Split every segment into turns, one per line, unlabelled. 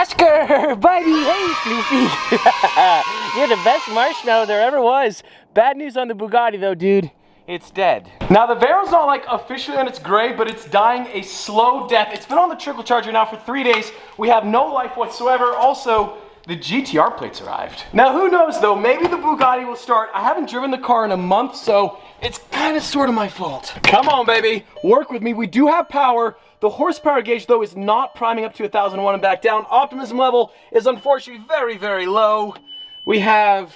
Oscar, buddy, hey, Floofy. You're the best marshmallow there ever was. Bad news on the Bugatti though, dude. It's dead. Now the Veyron's not like officially on its grave, but it's dying a slow death. It's been on the trickle charger now for 3 days. We have no life whatsoever. Also, the GTR plates arrived. Now who knows though, maybe the Bugatti will start. I haven't driven the car in a month, so it's kind of sort of my fault. Come on, baby, work with me. We do have power. The horsepower gauge though is not priming up to 1001 and back down. Optimism level is unfortunately very, very low. We have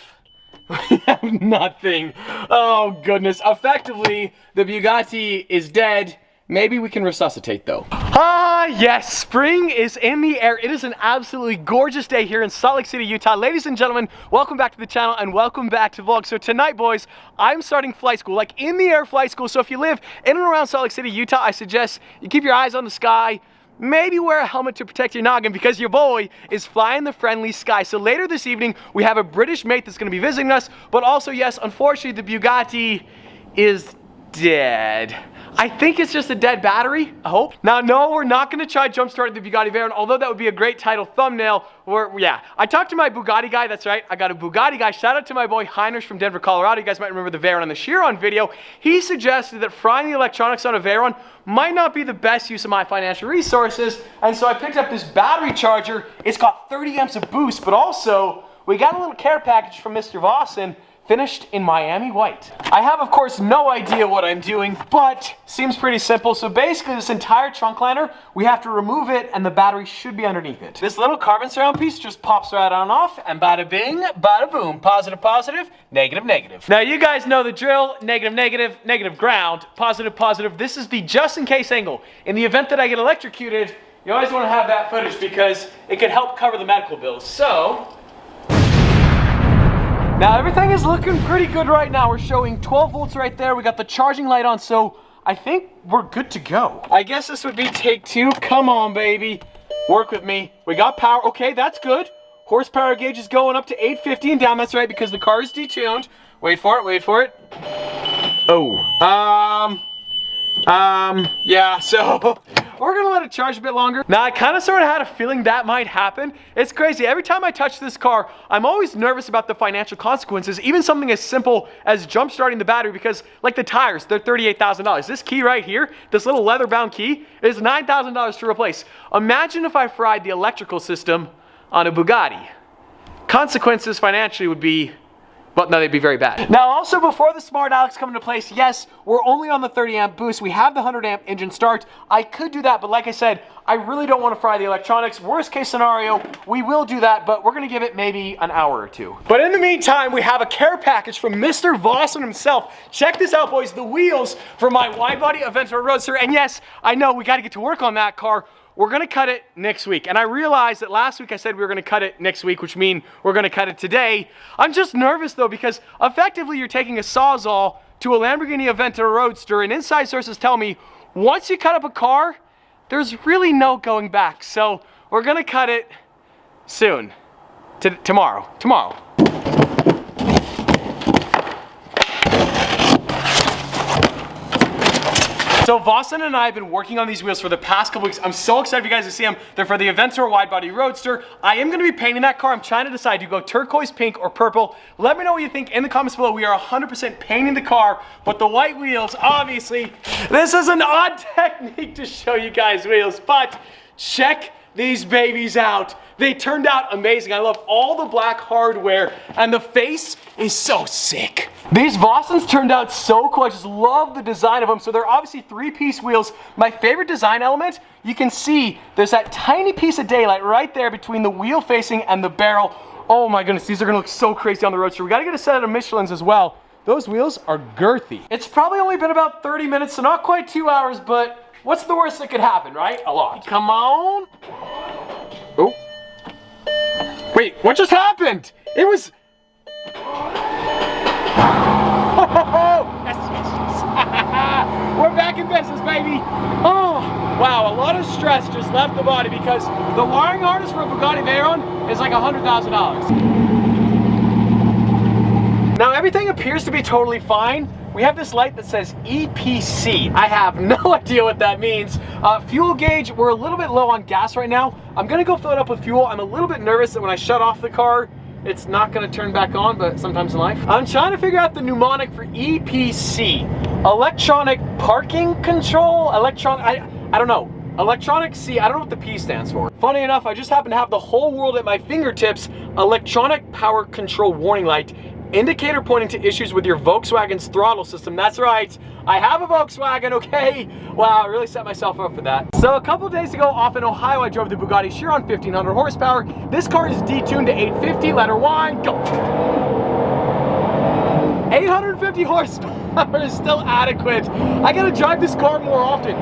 nothing. Oh goodness. Effectively, the Bugatti is dead. Maybe we can resuscitate though. Ah, yes, spring is in the air. It is an absolutely gorgeous day here in Salt Lake City, Utah. Ladies and gentlemen, welcome back to the channel and welcome back to vlog. So tonight, boys, I'm starting flight school, like in the air flight school. So if you live in and around Salt Lake City, Utah, I suggest you keep your eyes on the sky. Maybe wear a helmet to protect your noggin because your boy is flying the friendly sky. So later this evening, we have a British mate that's gonna be visiting us, but also, yes, unfortunately, the Bugatti is dead. I think it's just a dead battery, I hope. Now, no, we're not gonna try jump-starting the Bugatti Veyron, although that would be a great title thumbnail. Yeah, I talked to my Bugatti guy, that's right, I got a Bugatti guy. Shout out to my boy Heinrich from Denver, Colorado. You guys might remember the Veyron on the Chiron video. He suggested that frying the electronics on a Veyron might not be the best use of my financial resources, and so I picked up this battery charger. It's got 30 amps of boost, but also, we got a little care package from Mr. Vossen, finished in Miami white. I have, of course, no idea what I'm doing, but seems pretty simple. So basically, this entire trunk liner, we have to remove it, and the battery should be underneath it. This little carbon surround piece just pops right on off, and bada bing, bada boom. Positive, positive, negative, negative. Now, you guys know the drill. Negative, negative, negative ground, positive, positive. This is the just-in-case angle. In the event that I get electrocuted, you always want to have that footage because it can help cover the medical bills. So, now everything is looking pretty good right now. We're showing 12 volts right there. We got the charging light on, so I think we're good to go. I guess this would be take two. Come on, baby. Work with me. We got power. Okay, that's good. Horsepower gauge is going up to 850 and down. That's right, because the car is detuned. Wait for it, wait for it. Oh, yeah, so we're gonna let it charge a bit longer. Now, I kind of sort of had a feeling that might happen. It's crazy. Every time I touch this car, I'm always nervous about the financial consequences, even something as simple as jump starting the battery, because like the tires, they're $38,000. This key right here, this little leather bound key, is $9,000 to replace. Imagine if I fried the electrical system on a Bugatti. Consequences financially would be, but no, they'd be very bad. Now, also before the Smart Alex come into place, yes, we're only on the 30 amp boost. We have the 100 amp engine start. I could do that, but like I said, I really don't want to fry the electronics. Worst case scenario, we will do that, but we're gonna give it maybe an hour or two. But in the meantime, we have a care package from Mr. Vossen himself. Check this out, boys, the wheels for my wide body Aventador Roadster. And yes, I know we gotta get to work on that car. We're gonna cut it next week. And I realized that last week I said we were gonna cut it next week, which means we're gonna cut it today. I'm just nervous though, because effectively you're taking a Sawzall to a Lamborghini Aventador Roadster, and inside sources tell me, once you cut up a car, there's really no going back. So we're gonna cut it soon, tomorrow. So Vossen and I have been working on these wheels for the past couple weeks. I'm so excited for you guys to see them. They're for the Aventador wide body Roadster. I am gonna be painting that car. I'm trying to decide to go turquoise, pink, or purple. Let me know what you think in the comments below. We are 100% painting the car, but the white wheels, obviously, this is an odd technique to show you guys wheels, but check these babies out. They turned out amazing. I love all the black hardware, and the face is so sick. These Vossens turned out so cool. I just love the design of them. So they're obviously 3-piece wheels. My favorite design element, you can see there's that tiny piece of daylight right there between the wheel facing and the barrel. Oh my goodness, these are gonna look so crazy on the Roadster. We gotta get a set of Michelin's as well. Those wheels are girthy. It's probably only been about 30 minutes, so not quite 2 hours, but what's the worst that could happen, right? A lot. Come on. Oh. Wait, what just happened? It was... Yes, yes, yes. We're back in business, baby. Oh, wow, a lot of stress just left the body because the wiring harness for a Bugatti Veyron is like $100,000. Now everything appears to be totally fine, we have this light that says EPC. I have no idea what that means. Fuel gauge, we're a little bit low on gas right now. I'm gonna go fill it up with fuel. I'm a little bit nervous that when I shut off the car, it's not gonna turn back on, but sometimes in life. I'm trying to figure out the mnemonic for EPC. Electronic parking control? I don't know. Electronic C, I don't know what the P stands for. Funny enough, I just happen to have the whole world at my fingertips. Electronic power control warning light. Indicator pointing to issues with your Volkswagen's throttle system. That's right, I have a Volkswagen, okay? Wow, I really set myself up for that. So a couple days ago off in Ohio, I drove the Bugatti Chiron 1500 horsepower. This car is detuned to 850, let her whine, go. 850 horsepower is still adequate. I gotta drive this car more often.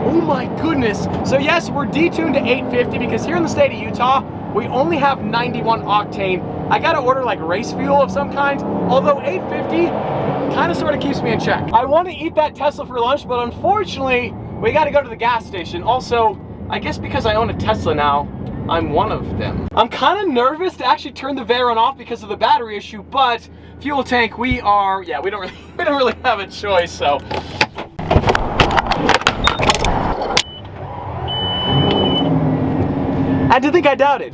Oh my goodness. So yes, we're detuned to 850 because here in the state of Utah, we only have 91 octane. I gotta order like race fuel of some kind, although 850 kind of sort of keeps me in check. I want to eat that Tesla for lunch, but unfortunately, we gotta go to the gas station. Also, I guess because I own a Tesla now, I'm one of them. I'm kind of nervous to actually turn the Veyron off because of the battery issue, but fuel tank, we don't really have a choice, so. I did think I doubted.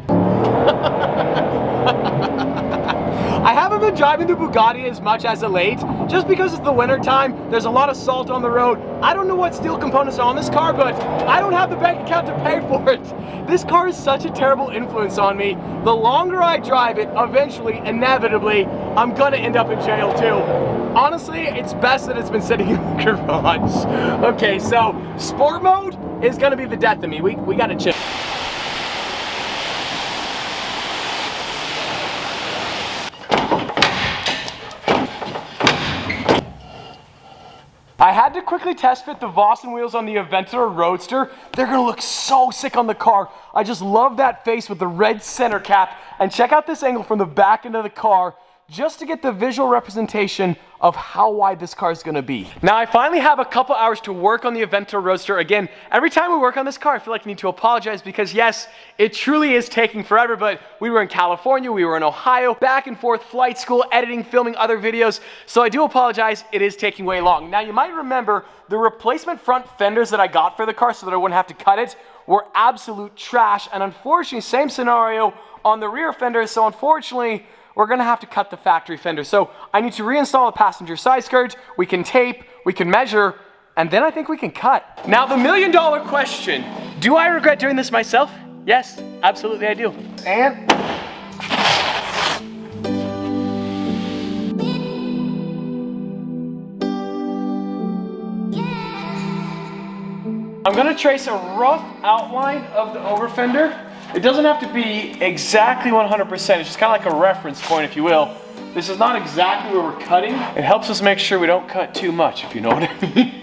I haven't been driving the Bugatti as much as of late, just because it's the winter time. There's a lot of salt on the road. I don't know what steel components are on this car, but I don't have the bank account to pay for it. This car is such a terrible influence on me. The longer I drive it, eventually, inevitably, I'm gonna end up in jail too. Honestly, it's best that it's been sitting in the garage. Okay, so sport mode is gonna be the death of me. We gotta chill. I had to quickly test fit the Vossen wheels on the Aventador Roadster. They're gonna look so sick on the car. I just love that face with the red center cap. And check out this angle from the back end of the car, just to get the visual representation of how wide this car is gonna be. Now I finally have a couple hours to work on the Aventador Roadster. Again, every time we work on this car, I feel like I need to apologize because yes, it truly is taking forever, but we were in California, we were in Ohio, back and forth, flight school, editing, filming other videos. So I do apologize, it is taking way long. Now you might remember the replacement front fenders that I got for the car so that I wouldn't have to cut it were absolute trash. And unfortunately, same scenario on the rear fenders. So unfortunately, we're gonna have to cut the factory fender. So I need to reinstall the passenger side skirt, we can tape, we can measure, and then I think we can cut. Now the $1,000,000 question, do I regret doing this myself? Yes, absolutely I do. And I'm gonna trace a rough outline of the over fender. It doesn't have to be exactly 100%, it's just kind of like a reference point, if you will. This is not exactly where we're cutting. It helps us make sure we don't cut too much, if you know what I mean.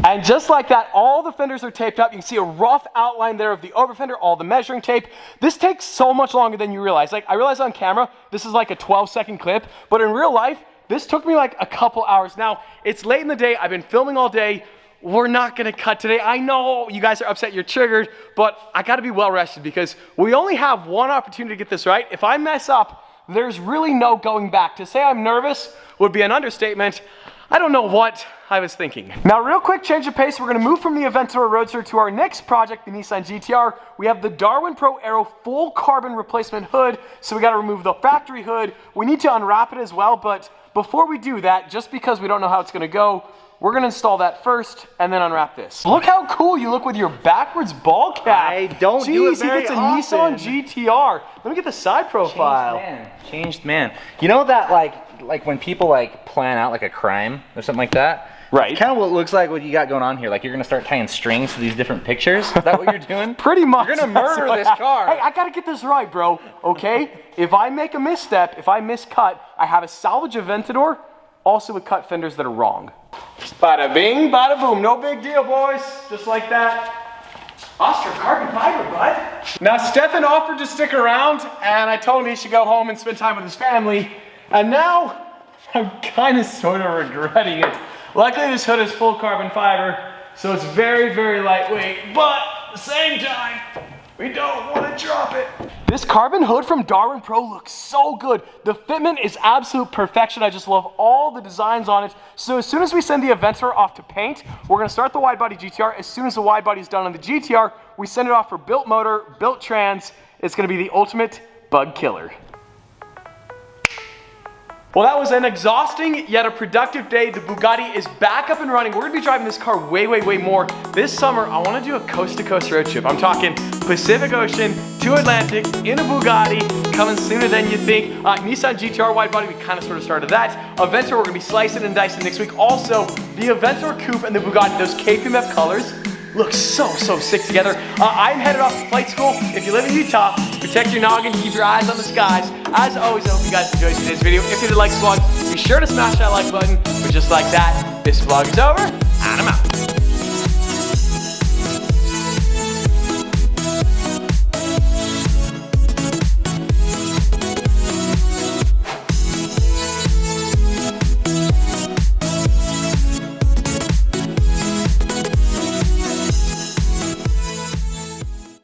And just like that, all the fenders are taped up. You can see a rough outline there of the over fender, all the measuring tape. This takes so much longer than you realize. Like, I realize on camera, this is like a 12-second clip, but in real life, this took me like a couple hours. Now, it's late in the day, I've been filming all day. We're not gonna cut today. I know you guys are upset, you're triggered, but I gotta be well rested because we only have one opportunity to get this right. If I mess up, there's really no going back. To say I'm nervous would be an understatement. I don't know what I was thinking. Now, real quick change of pace. We're gonna move from the Aventador Roadster to our next project, the Nissan GTR. We have the Darwin Pro Aero full carbon replacement hood, so we gotta remove the factory hood. We need to unwrap it as well, but before we do that, just because we don't know how it's gonna go, we're gonna install that first and then unwrap this. Look how cool you look with your backwards ball cap.
I don't do it very often.
Jeez, it's a Nissan GTR. Let me get the side profile.
Changed man. You know that like when people like plan out like a crime or something like that?
Right.
It's kind of what it looks like what you got going on here. Like you're gonna start tying strings to these different pictures. Is that what you're doing?
Pretty much.
You're gonna murder this car.
Hey, I gotta get this right, bro, okay? If I make a misstep, if I miscut, I have a salvage Aventador, also with cut fenders that are wrong. Bada bing, bada boom. No big deal, boys. Just like that. Austria carbon fiber, bud. Now, Stefan offered to stick around, and I told him he should go home and spend time with his family. And now, I'm kind of sort of regretting it. Luckily, this hood is full carbon fiber, so it's very, very lightweight. But at the same time, We don't want to drop it. This carbon hood from Darwin Pro looks so good. The fitment is absolute perfection. I just love all the designs on it. So as soon as we send the Aventor off to paint, we're gonna start the wide body GTR. As soon as the wide body is done on the GTR, we send it off for built motor, built trans. It's gonna be the ultimate bug killer. Well, that was an exhausting yet a productive day. The Bugatti is back up and running. We're gonna be driving this car way more. This summer, I wanna do a coast-to-coast road trip. I'm talking Pacific Ocean to Atlantic in a Bugatti, coming sooner than you think. Nissan GTR wide body, we kind of sort of started that. Aventor, we're gonna be slicing and dicing next week. Also, the Aventor Coupe and the Bugatti, those KPMF colors, look so sick together. I'm headed off to flight school. If you live in Utah, protect your noggin, keep your eyes on the skies. As always, I hope you guys enjoyed today's video. If you did like this vlog, be sure to smash that like button. But just like that, this vlog is over, and I'm out.